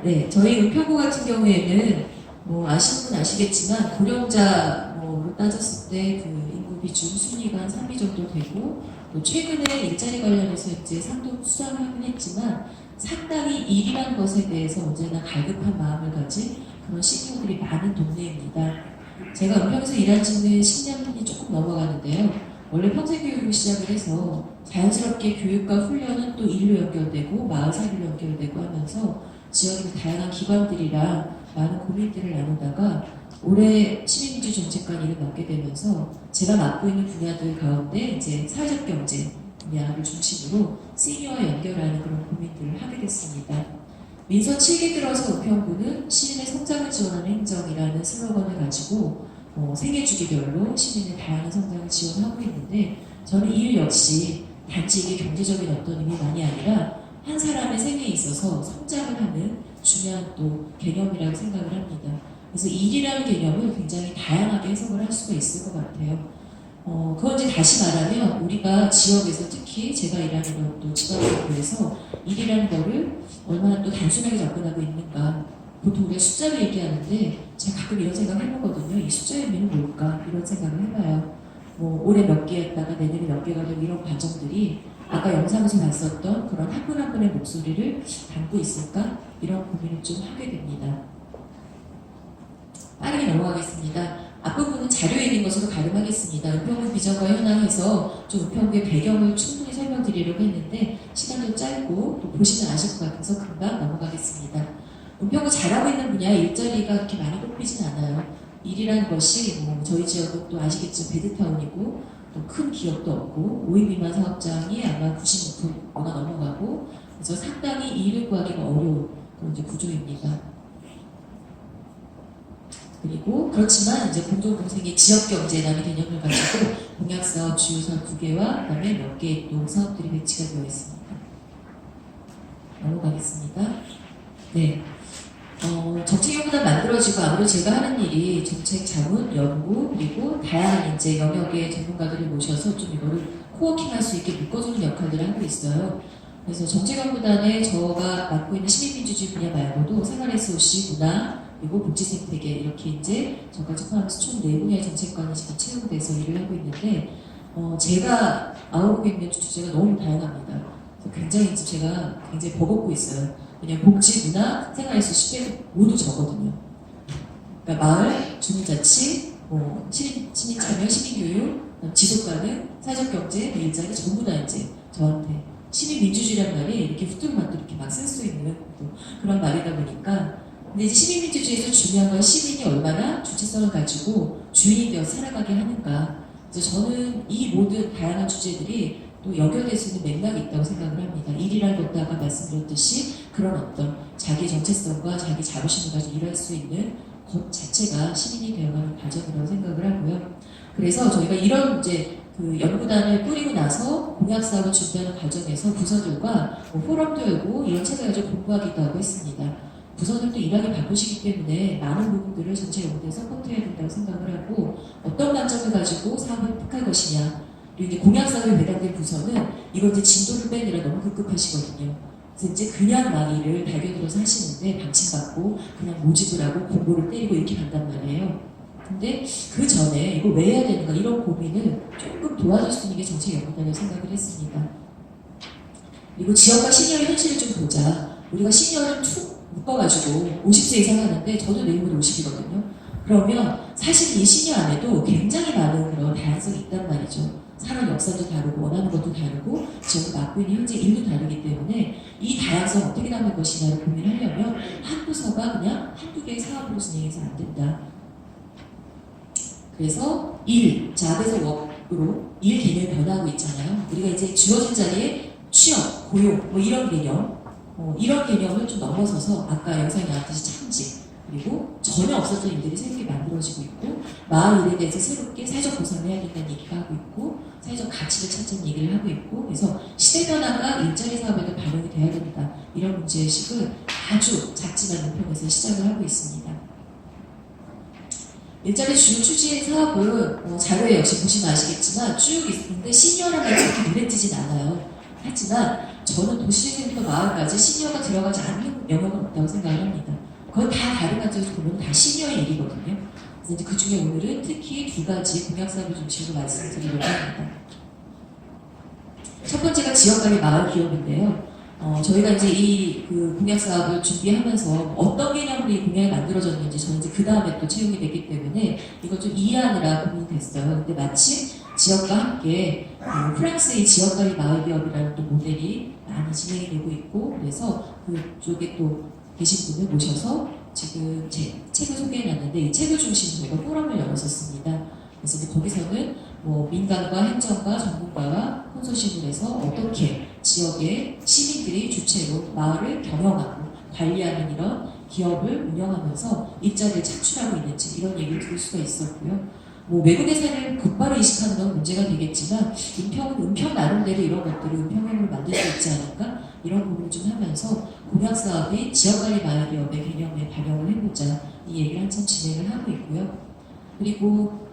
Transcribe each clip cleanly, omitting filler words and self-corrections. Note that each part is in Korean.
네, 저희 은평구 같은 경우에는 뭐 아시는 분 아시겠지만 고령자로 따졌을 때 그 인구 비중 순위가 한 3위 정도 되고 또 최근에 일자리 관련해서 이제 상도 수상을 하긴 했지만 상당히 일이라는 것에 대해서 언제나 갈급한 마음을 가진 그런 시민들이 많은 동네입니다. 제가 은평에서 일한 지는 10년이 조금 넘어가는데요. 원래 평생교육을 시작을 해서 자연스럽게 교육과 훈련은 또 일로 연결되고 마을살이로 연결되고 하면서 지역의 다양한 기관들이랑 많은 고민들을 나누다가 올해 시민민주 정책관 일을 맡게 되면서 제가 맡고 있는 분야들 가운데 이제 사회적 경제 분야를 중심으로 시니어와 연결하는 그런 고민들을 하게 됐습니다. 민선 7기 들어서 은평구는 시민의 성장을 지원하는 행정이라는 슬로건을 가지고 생애 주기별로 시민의 다양한 성장을 지원하고 있는데 저는 이 일 역시 단지 이게 경제적인 어떤 의미만이 아니라 한 사람의 생애에 있어서 성장을 하는 중요한 또 개념이라고 생각을 합니다. 그래서 일이라는 개념을 굉장히 다양하게 해석을 할 수가 있을 것 같아요. 그건 이제 다시 말하면 우리가 지역에서 특히 제가 일하는 또 지방정부에서 일이라는 거를 얼마나 또 단순하게 접근하고 있는가. 보통 우리가 숫자를 얘기하는데 제가 가끔 이런 생각을 해보거든요. 이 숫자의 의미는 뭘까? 이런 생각을 해봐요. 뭐 올해 몇 개였다가 내년에 몇 개가 되고 이런 과정들이 아까 영상에서 봤었던 그런 한 분 한 분의 목소리를 담고 있을까? 이런 고민을 좀 하게 됩니다. 빠르게 넘어가겠습니다. 앞부분은 자료에 있는 것으로 가름하겠습니다. 은평구 비전과 현황에서 좀 은평구의 배경을 충분히 설명드리려고 했는데 시간도 짧고 또 보시면 아실 것 같아서 금방 넘어가겠습니다. 은평구 잘하고 있는 분야 일자리가 그렇게 많이 뽑히진 않아요. 일이라는 것이 뭐 저희 지역은 또 아시겠지만 베드타운이고 또 큰 기업도 없고 5인 미만 사업장이 아마 96%가 넘어가고 그래서 상당히 일을 구하기가 어려운 그런 이제 구조입니다. 그리고 그렇지만 이제 공동공생의 지역경제라는 개념을 가지고 공약사업 주요 사업 2개와 그다음에 몇 개의 또 사업들이 배치가 되어 있습니다. 넘어가겠습니다. 네. 정책연구단 만들어지고 아무래도 제가 하는 일이 정책 자문, 연구 그리고 다양한 이제 영역의 전문가들을 모셔서 좀 이거를 코워킹할 수 있게 묶어주는 역할들을 하고 있어요. 그래서 정책연구단에 저가 맡고 있는 시민민주주의 분야 말고도 생활SOC, 문화, 그리고 복지생태계 이렇게 이제 저까지 포함해서 총 4분야의 정책관이 지금 채용돼서 일을 하고 있는데 제가 아우르고 있는 주제가 너무 다양합니다. 그래서 굉장히 이제 제가 굉장히 버겁고 있어요. 그냥 복지, 문화, 생활SOC 모두 저거든요. 그러니까 마을, 주민자치, 시민참여, 시민교육, 지속가능, 사회적경제, 일자리 전부 다 이제 저한테 시민민주주의란 말이 이렇게 후뚜루마뚜루 이렇게 막 쓸 수 있는 그런 말이다 보니까 근데 이제 시민민주주의에서 중요한 건 시민이 얼마나 주체성을 가지고 주인이 되어 살아가게 하는가. 그래서 저는 이 모든 다양한 주제들이 또 연결될 수 있는 맥락이 있다고 생각을 합니다. 일이라는 것도 아까 말씀드렸듯이 그런 어떤 자기 정체성과 자기 자부심을 가지고 일할 수 있는 것 자체가 시민이 되어가는 과정이라고 생각을 하고요. 그래서 저희가 이런 이제 그 연구단을 꾸리고 나서 공약사업을 준비하는 과정에서 부서들과 포럼도 열고 이런 책을 가지고 공부하기도 하고 했습니다. 부서들도 일하기 바쁘시기 때문에 많은 부분들을 전체 연구에 서포트해야 된다고 생각을 하고 어떤 관점을 가지고 사업을 택할 것이냐 그리고 이제 공약사업에 배당된 부서는 이걸 이제 진도를 빼느라 너무 급급하시거든요. 그래서 이제 그냥 막 일을 달겨들어서 하시는데 방침받고 그냥 모집을 하고 공고를 때리고 이렇게 간단 말이에요. 근데 그 전에 이거 왜 해야 되는가 이런 고민을 조금 도와줄 수 있는 게 정책연구단이라고 생각을 했습니다. 그리고 지역과 시니어의 현실을 좀 보자. 우리가 시니어를 툭 묶어가지고 50세 이상 하는데 저도 내일모레 50이거든요. 그러면 사실 이 시니어 안에도 굉장히 많은 그런 다양성이 있단 말이죠. 사람 역사도 다르고 원하는 것도 다르고 지역을 맡고 있는 현재 일도 다르기 때문에 이 다양성 어떻게 담을 것이냐를 고민하려면 한 부서가 그냥 한두 개의 사업으로 진행해서 안 된다. 그래서 잡에서 웍으로 일 개념이 변화하고 있잖아요. 우리가 이제 주어진 자리에 취업, 고용 뭐 이런 개념 이런 개념을 좀 넘어서서 아까 영상에 나왔듯이 창직 그리고 전혀 없었던 일들이 새롭게 만들어지고 있고 마을 일에 대해서 새롭게 사회적 보상을 해야 된다는 얘기가 하고 있고 사회적 가치를 찾는 얘기를 하고 있고 그래서 시대 변화가 일자리 사업에도 반영이 돼야 된다 이런 문제의식을 아주 작지만 은평에서 시작을 하고 있습니다. 일자리 주요 추진 사업은 자료에 역시 보시면 아시겠지만 쭉 있는데 시니어라는 게 그렇게 눈에 띄진 않아요. 하지만 저는 도시재생부터 마을까지 시니어가 들어가지 않는 영역은 없다고 생각을 합니다. 그건 다 다른 관점에서 보면 다 시니어의 일이거든요. 그래서 이제 그 중에 오늘은 특히 두 가지 공약사업을 중심으로 말씀드리려고 합니다. 첫 번째가 지역관리 마을 기업인데요. 저희가 이제 이 그 공약 사업을 준비하면서 어떤 개념으로 이 공약이 만들어졌는지 저는 이제 그 다음에 또 채용이 됐기 때문에 이걸 좀 이해하느라 고민이 됐어요. 근데 마침 지역과 함께 프랑스의 지역관리 마을 기업이라는 또 모델이 많이 진행이 되고 있고 그래서 그쪽에 또 계신 분을 모셔서 지금 제 책을 소개해놨는데 이 책을 중심으로 저희가 포럼을 열었었습니다. 그래서 이제 거기서는 뭐 민간과 행정과 전문가가 콘소시엄을 해서 어떻게 지역의 시민들이 주체로 마을을 경영하고 관리하는 이런 기업을 운영하면서 일자리를 창출하고 있는지 이런 얘기를 들을 수가 있었고요. 뭐 외국의 사례를 곧바로 이식하는 건 문제가 되겠지만 은평 나름대로 이런 것들을 은평형으로 만들 수 있지 않을까 이런 부분을 좀 하면서 공약사업이 지역관리 마을 기업의 개념에 반영을 해보자 이 얘기를 한참 진행을 하고 있고요. 그리고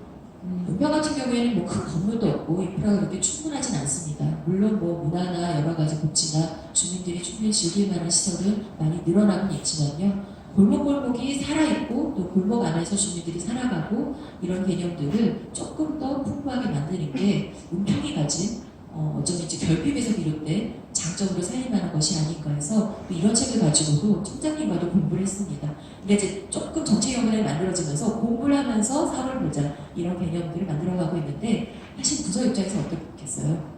은평 같은 경우에는 뭐 그 건물도 없고 인프라가 그렇게 충분하진 않습니다. 물론 뭐 문화나 여러 가지 복지나 주민들이 충분히 즐길 만한 시설은 많이 늘어나곤 있지만요. 골목골목이 살아있고 또 골목 안에서 주민들이 살아가고 이런 개념들을 조금 더 풍부하게 만드는 게 은평이 가진 어쩌면 이제 결핍에서 비롯된 장점으로 살림하는 것이 아닐까 해서 이런 책을 가지고도 총장님과도 공부를 했습니다. 근데 이제 조금 정책 경험이 만들어지면서 공부를 하면서 사업을 보자 이런 개념들을 만들어가고 있는데 사실 부서 입장에서 어떻겠어요?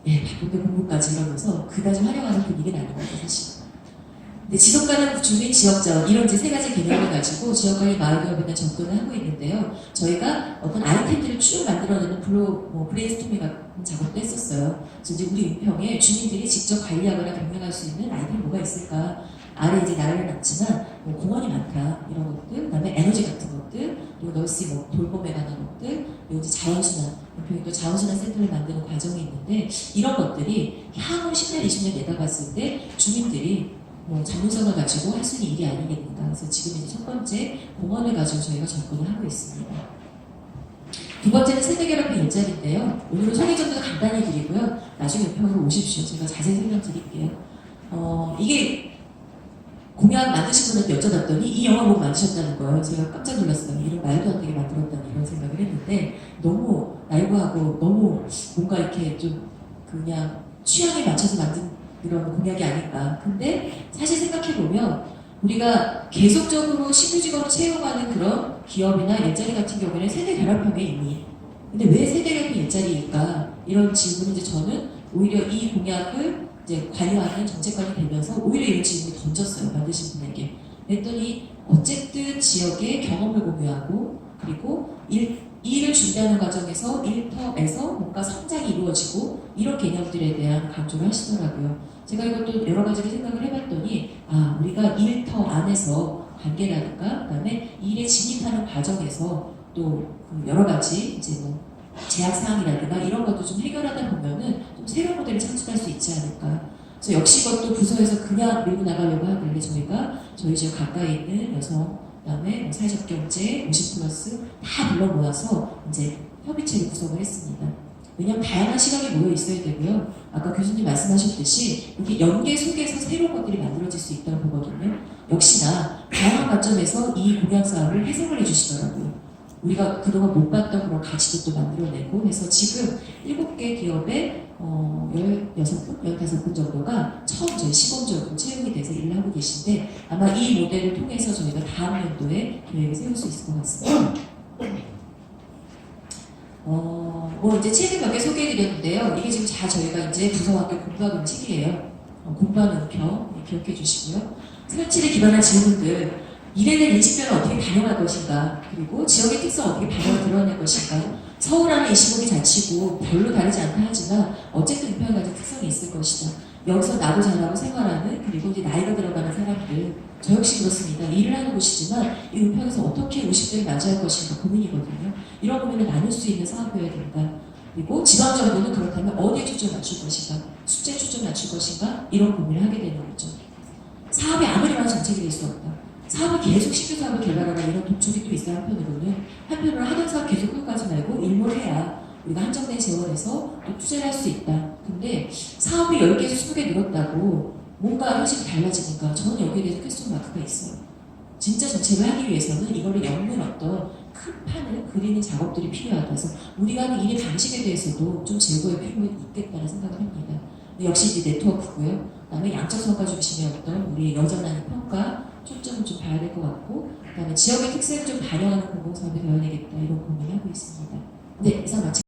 예, 바쁜데 공부까지 이러면서 그다지 활용하는 분위기는 아닌 것 같아요, 사실. 근데 지속가능 주민 지역자원 이런 이제 세 가지 개념을 가지고 지역관리 마을기업에 접근을 하고 있는데요. 저희가 어떤 아이템들을 쭉 만들어내는 브레인스토밍 같은 작업도 했었어요. 그래서 이제 우리 은평에 주민들이 직접 관리하거나 경영할 수 있는 아이템 뭐가 있을까? 아래 이제 나열을 놨지만 뭐 공원이 많다 이런 것들, 그다음에 에너지 같은 것들, 그리고 널씨 뭐 돌봄에 관한 것들, 그리고 이제 자원순환, 은평이 또 자원순환 센터를 만드는 과정이 있는데 이런 것들이 향후 10년, 20년 내다봤을 때 주민들이 뭐 전문성을 가지고 할 수 있는 일이 아니겠는가. 그래서 지금 이제 첫 번째 공원을 가지고 저희가 접근을 하고 있습니다. 두 번째는 세대결합의 일자리인데요. 오늘은 소개 정도 간단히 드리고요. 나중에 은평으로 오십시오. 제가 자세히 설명드릴게요. 이게 공약 만드신 분한테 여쭤봤더니 이 영화 보고 만드셨다는 거예요. 제가 깜짝 놀랐어요. 이런 말도 안 되게 만들었다니 이런 생각을 했는데 너무 라이브하고 너무 뭔가 이렇게 좀 그냥 취향에 맞춰서 만든 이런 공약이 아닐까. 근데 사실 생각해보면 우리가 계속적으로 신규직원을 채용하는 그런 기업이나 일자리 같은 경우에는 세대 결합형에 있니? 근데 왜 세대 결합형 일자리일까? 이런 질문을 이제 저는 오히려 이 공약을 이제 관여하는 정책관이 되면서 오히려 이런 질문을 던졌어요. 만드신 분에게. 그랬더니 어쨌든 지역의 경험을 공유하고 그리고 일을 준비하는 과정에서 일터에서 뭔가 성장이 이루어지고 이런 개념들에 대한 강조를 하시더라고요. 제가 이것도 여러 가지를 생각을 해봤더니 우리가 일터 안에서 관계라든가 그다음에 일에 진입하는 과정에서 또 여러 가지 이제 뭐 제약 사항이라든가 이런 것도 좀 해결하다 보면은 좀 새로운 모델을 창출할 수 있지 않을까. 그래서 역시 이것도 부서에서 그냥 밀고 나가려고 하길래 저희가 저희 지역 가까이 있는 여성 그다음에 뭐 사회적 경제, 50플러스 다 불러 모아서 이제 협의체를 구성을 했습니다. 왜냐하면 다양한 시각이 모여 있어야 되고요. 아까 교수님 말씀하셨듯이 이게 연계 속에서 새로운 것들이 만들어질 수 있다고 보거든요. 역시나 다양한 관점에서 이 공약 사업을 해석을 해주시더라고요. 우리가 그동안 못 봤던 그런 가치도 또 만들어내고 해서 지금 7개 기업에 16분, 15분 정도가 처음 저희 시범적으로 채용이 돼서 일을 하고 계신데 아마 이 모델을 통해서 저희가 다음 연도에 계획을 세울 수 있을 것 같습니다. 뭐 이제 책을 몇 개 소개해드렸는데요. 이게 지금 다 저희가 이제 부서와 함께 공부하고 있는 책이에요. 공부하는 은평 기억해 주시고요. 설치를 기반한 질문들 미래는 인식변을 어떻게 반영할 것인가 그리고 지역의 특성 어떻게 반영을 드러낼 것인가 서울 안에 25개 자치구 별로 다르지 않다 하지만 어쨌든 은평에 가진 특성이 있을 것이다. 여기서 나고 자라고 생활하는 그리고 이제 나이가 들어가는 사람들 저 역시 그렇습니다. 일을 하는 곳이지만 이 은평에서 어떻게 50대를 맞이할 것인가 고민이거든요. 이런 고민을 나눌 수 있는 사업이어야 된다. 그리고 지방정부는 그렇다면 어디에 초점 맞출 것인가 숫자에 초점 맞출 것인가 이런 고민을 하게 되는 거죠. 사업이 아무리 많은 정책이 될 수 없다. 사업을 계속 신규 사업을 개발하라 이런 독촉이 또 있어요. 한편으로는 하던 사업 계속 끌고 가지 말고 일몰을 해야 우리가 한정된 재원에서 또 투자를 할 수 있다. 근데 사업이 10개에서 20개 늘었다고 뭔가 형식이 달라지니까 저는 여기에 대해서 퀘스천 마크가 있어요. 진짜 정책을 하기 위해서는 이거를 엮는 어떤 큰 판을 그리는 작업들이 필요하다. 그래서 우리가 하는 일의 방식에 대해서도 좀 제고의 필요가 있겠다는 생각을 합니다. 근데 역시 이제 네트워크고요. 그다음에 양적 성과 중심의 어떤 우리의 여전한 평가 초점을 좀 봐야 될 것 같고, 그다음에 지역의 특색을 좀 반영하는 공공사업이 되어야 되겠다 이런 고민을 하고 있습니다. 네, 이상 마치.